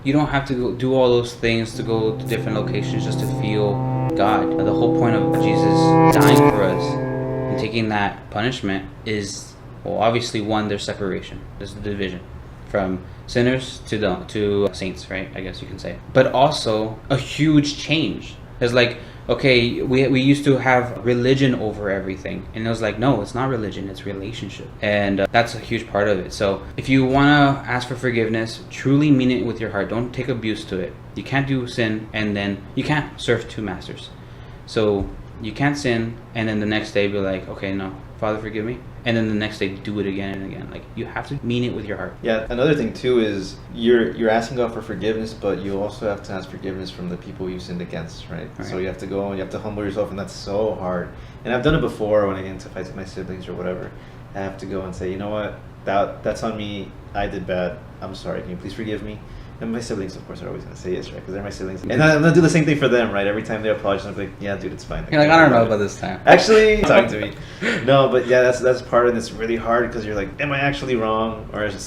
You don't have to do all those things to go to different locations just to feel God. The whole point of Jesus dying for us and taking that punishment is, well, obviously, one, there's separation. There's the division from sinners to saints, right? I guess you can say. But also a huge change. It's like, okay, we used to have religion over everything, and it was like, no, it's not religion, it's relationship, and that's a huge part of it. So if you want to ask for forgiveness, truly mean it with your heart. Don't take abuse to it. You can't do sin, and then you can't serve two masters. So you can't sin and then the next day be like, okay, no, Father, forgive me, and then the next day do it again and again. Like, you have to mean it with your heart. Yeah, another thing too is you're asking God for forgiveness, but you also have to ask forgiveness from the people you sinned against, right? So you have to go and you have to humble yourself, and that's so hard. And I've done it before when I get into fights with my siblings or whatever. I have to go and say, you know what, that's on me. I did bad. I'm sorry. Can you please forgive me? And my siblings, of course, are always going to say yes, right? Because they're my siblings. And I'm going to do the same thing for them, right? Every time they apologize, I'm like, yeah, dude, it's fine. You're like, I don't know about this time. Actually, talk to me. No, but yeah, that's part of it. It's really hard because you're like, am I actually wrong? Or in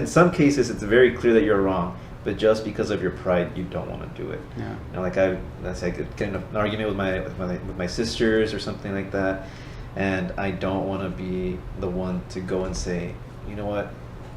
some cases, it's very clear that you're wrong. But just because of your pride, you don't want to do it. Yeah. You know, like I get in an argument with my sisters or something like that, and I don't want to be the one to go and say, you know what,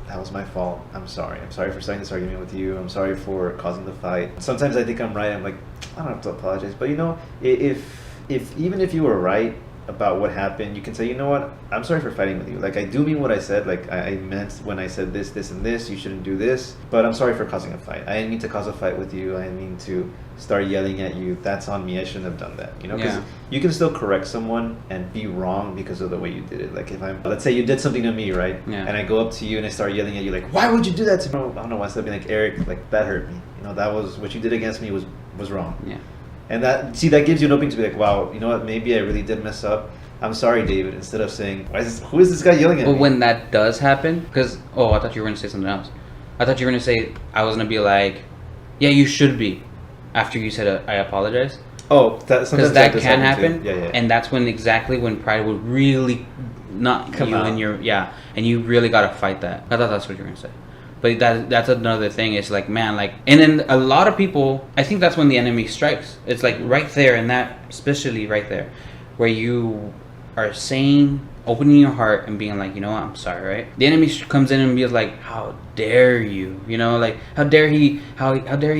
that was my fault. I'm sorry. I'm sorry for starting this argument with you. I'm sorry for causing the fight. Sometimes I think I'm right. I'm like, I don't have to apologize. But you know, if even if you were right about what happened, you can say, you know what, I'm sorry for fighting with you. Like, I do mean what I said. Like, I meant when I said this, and this, you shouldn't do this. But I'm sorry for causing a fight. I didn't mean to cause a fight with you. I didn't mean to start yelling at you. That's on me. I shouldn't have done that. You know, because you can still correct someone and be wrong because of the way you did it. Like, let's say you did something to me, right? Yeah. And I go up to you and I start yelling at you, like, why would you do that to me? I don't know why. Instead of being like, Eric, like, that hurt me. You know, that was what you did against me was wrong. Yeah. And that gives you an opening to be like, wow, you know what, maybe I really did mess up. I'm sorry, David, instead of saying, who is this guy yelling at me? Well, when that does happen, because, I thought you were going to say something else. I thought you were going to say, I was going to be like, yeah, you should be, after you said, I apologize. Oh, because that can happen. Yeah. And that's when pride would really not come you out. And you really got to fight that. I thought that's what you were going to say. But that's another thing. It's like, man, like, and then a lot of people, I think that's when the enemy strikes. It's like right there, and that, especially right there, where you are saying, opening your heart and being like, you know what, I'm sorry, right? The enemy comes in and be like, how dare you? You know, like, how dare he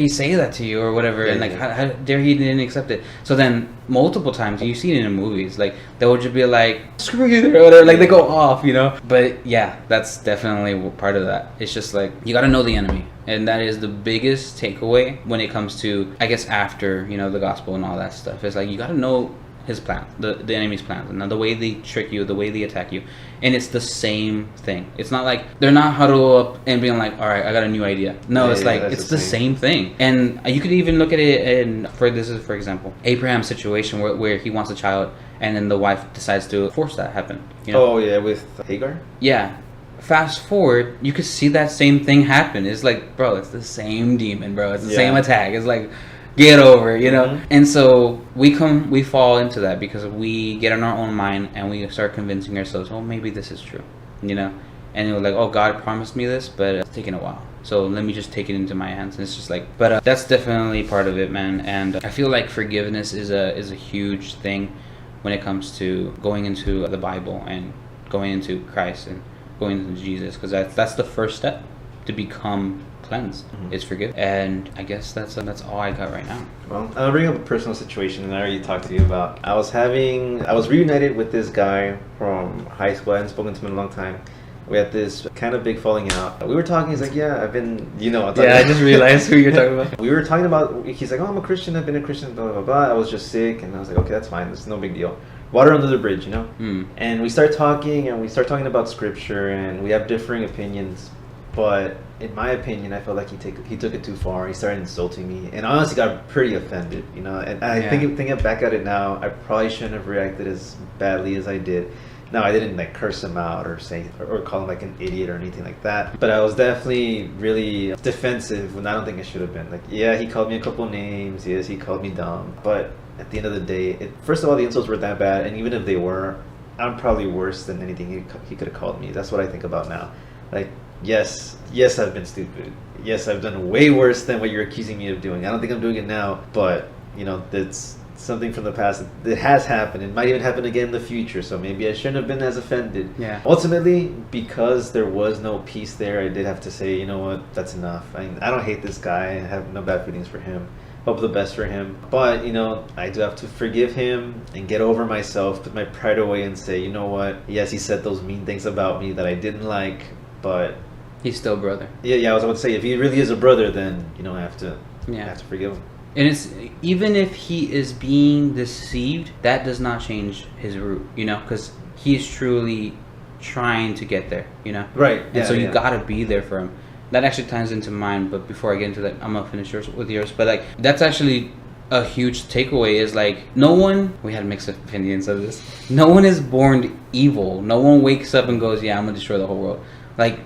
say that to you or whatever, and like, how dare he didn't accept it? So then, multiple times, you see it in movies, like, they would just be like, screw you, or whatever, like, they go off, you know? But yeah, that's definitely part of that. It's just like, you gotta know the enemy. And that is the biggest takeaway when it comes to, I guess, after, you know, the gospel and all that stuff. It's like, you gotta know his plan, the enemy's plans, and the way they trick you, the way they attack you. And it's the same thing. It's not like they're not huddled up and being like, all right, I got a new idea. No, it's like, it's the same thing. And you could even look at it for example, Abraham's situation where he wants a child and then the wife decides to force that happen. You know? Oh yeah, with Hagar? Yeah. Fast forward, you could see that same thing happen. It's like, bro, it's the same demon, bro. It's the same attack. It's like, get over it, you know? Mm-hmm. And so we fall into that because we get in our own mind and we start convincing ourselves, oh, maybe this is true, you know? And we're like, oh, God promised me this, but it's taking a while. So let me just take it into my hands. And it's just like, but that's definitely part of it, man. And I feel like forgiveness is a huge thing when it comes to going into the Bible and going into Christ and going into Jesus, because that's the first step to become cleansed. Is forgive. And I guess that's all I got right now. Well, I'll bring up a personal situation that I already talked to you about. I was reunited with this guy from high school. I hadn't spoken to him in a long time. We had this kind of big falling out. We were talking. He's like, yeah, I've been, you know. I just realized who you're talking about. We were talking about, he's like, oh, I'm a Christian. I've been a Christian, blah, blah, blah. I was just sick. And I was like, okay, that's fine. It's no big deal. Water under the bridge, you know? And we start talking about scripture, and we have differing opinions. But in my opinion, I felt like he took it too far. He started insulting me, and I honestly got pretty offended, you know. And I thinking back at it now, I probably shouldn't have reacted as badly as I did. Now, I didn't like curse him out or say or call him like an idiot or anything like that. But I was definitely really defensive when I don't think I should have been. Like, yeah, he called me a couple names. Yes, he called me dumb. But at the end of the day, first of all, the insults were that bad, and even if they were, I'm probably worse than anything he could have called me. That's what I think about now. Like, yes, I've been stupid. Yes, I've done way worse than what you're accusing me of doing. I don't think I'm doing it now, but that's something from the past that has happened. It might even happen again in the future, so maybe I shouldn't have been as offended. Yeah. Ultimately, because there was no peace there, I did have to say, you know what, that's enough. I don't hate this guy. I have no bad feelings for him. Hope the best for him. But, I do have to forgive him and get over myself, put my pride away and say, you know what, yes, he said those mean things about me that I didn't like, but he's still a brother. Yeah, I was about to say, if he really is a brother, then, I have to forgive him. And it's, even if he is being deceived, that does not change his root, because he's truly trying to get there, Right. And so you gotta be there for him. That actually ties into mine, but before I get into that, I'm gonna finish with yours. But like, that's actually a huge takeaway, is like, we had mixed opinions of this. No one is born evil. No one wakes up and goes, yeah, I'm gonna destroy the whole world. Like,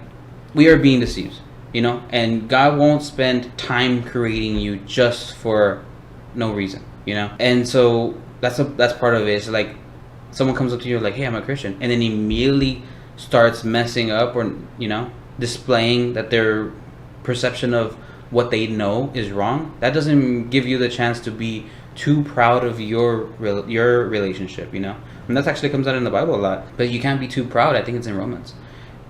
we are being deceived, and God won't spend time creating you just for no reason, and so that's part of it. It's like, someone comes up to you like, hey, I'm a Christian, and then immediately starts messing up, or displaying that their perception of what they know is wrong. That doesn't give you the chance to be too proud of your relationship, and that actually comes out in the Bible a lot. But you can't be too proud. I think it's in Romans.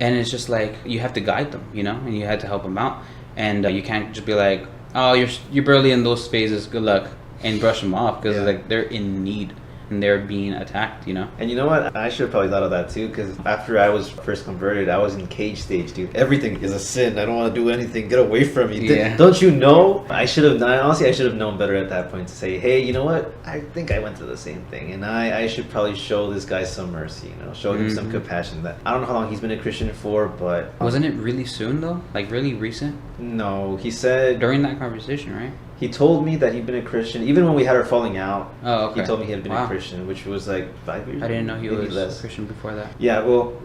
And it's just like, you have to guide them, and you had to help them out. And you can't just be like, oh, you're barely in those phases, good luck, and brush them off, because like, they're in need and they're being attacked, And you know what? I should have probably thought of that too, because after I was first converted, I was in cage stage, dude. Everything is a sin. I don't want to do anything. Get away from me. Yeah. Don't you know? I should have known better at that point to say, hey, you know what? I think I went through the same thing, and I should probably show this guy some mercy, show him some compassion. That I don't know how long he's been a Christian for, but wasn't it really soon though? Like, really recent? No, he said during that conversation, right? He told me that he'd been a Christian, even when we had our falling out. Oh, okay. He told me he had been a Christian, which was like 5 years. I didn't know he was less. a Christian before that. Yeah, well,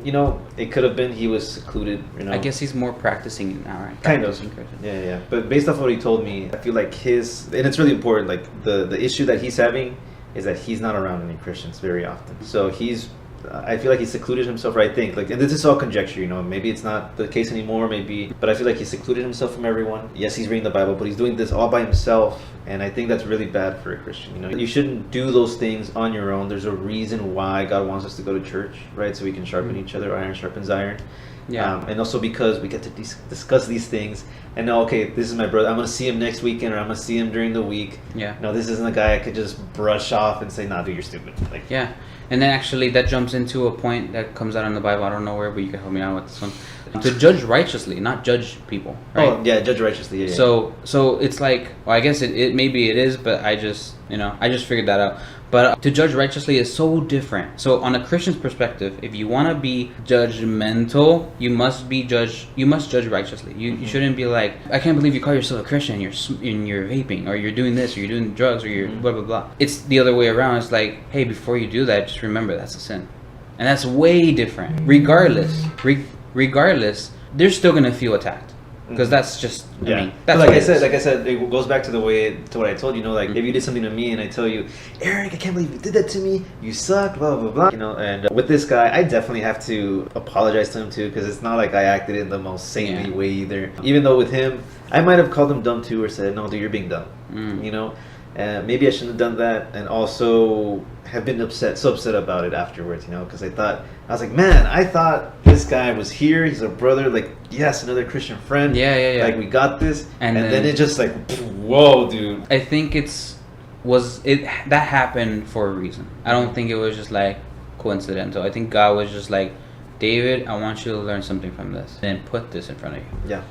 it could have been he was secluded. I guess he's more practicing now, right? Kind of. Yeah. But based off what he told me, I feel like and it's really important, like the issue that he's having is that he's not around any Christians very often. So I feel like he secluded himself, or I think, like, and this is all conjecture, maybe it's not the case anymore, but I feel like he secluded himself from everyone. Yes, he's reading the Bible, but he's doing this all by himself, and I think that's really bad for a Christian. You shouldn't do those things on your own. There's a reason why God wants us to go to church, right? So we can sharpen each other. Iron sharpens iron. Yeah. And also because we get to discuss these things and know, okay, this is my brother. I'm going to see him next weekend, or I'm going to see him during the week. Yeah. No, this isn't a guy I could just brush off and say, nah, dude, you're stupid. Like, yeah. And then actually that jumps into a point that comes out in the Bible. I don't know where, but you can help me out with this one. To judge righteously, not judge people. Right? Oh, yeah, judge righteously. Yeah. So it's like, well, I guess it maybe it is, but I just figured that out. But to judge righteously is so different. So on a Christian's perspective, if you want to be judgmental, you must judge righteously. You shouldn't be like, I can't believe you call yourself a Christian, you're vaping, or you're doing this, or you're doing drugs, or you're blah blah blah. It's the other way around. It's like, hey, before you do that, just remember that's a sin, and that's way different. Regardless, they're still gonna feel attacked. Because that's just, I mean, that's like I said, it goes back to what I told you. Like, if you did something to me and I tell you, Eric, I can't believe you did that to me. You suck, blah blah blah. And with this guy, I definitely have to apologize to him too, because it's not like I acted in the most saintly way either. Even though with him, I might have called him dumb too, or said, no, dude, you're being dumb. Maybe I shouldn't have done that, and also have been so upset about it afterwards, because I was like, man, I thought this guy was here, he's a brother, like, yes, another Christian friend, yeah, like, we got this, and then it just like, whoa, dude. I think that happened for a reason. I don't think it was just like coincidental. I think God was just like, David, I want you to learn something from this, and put this in front of you. Yeah.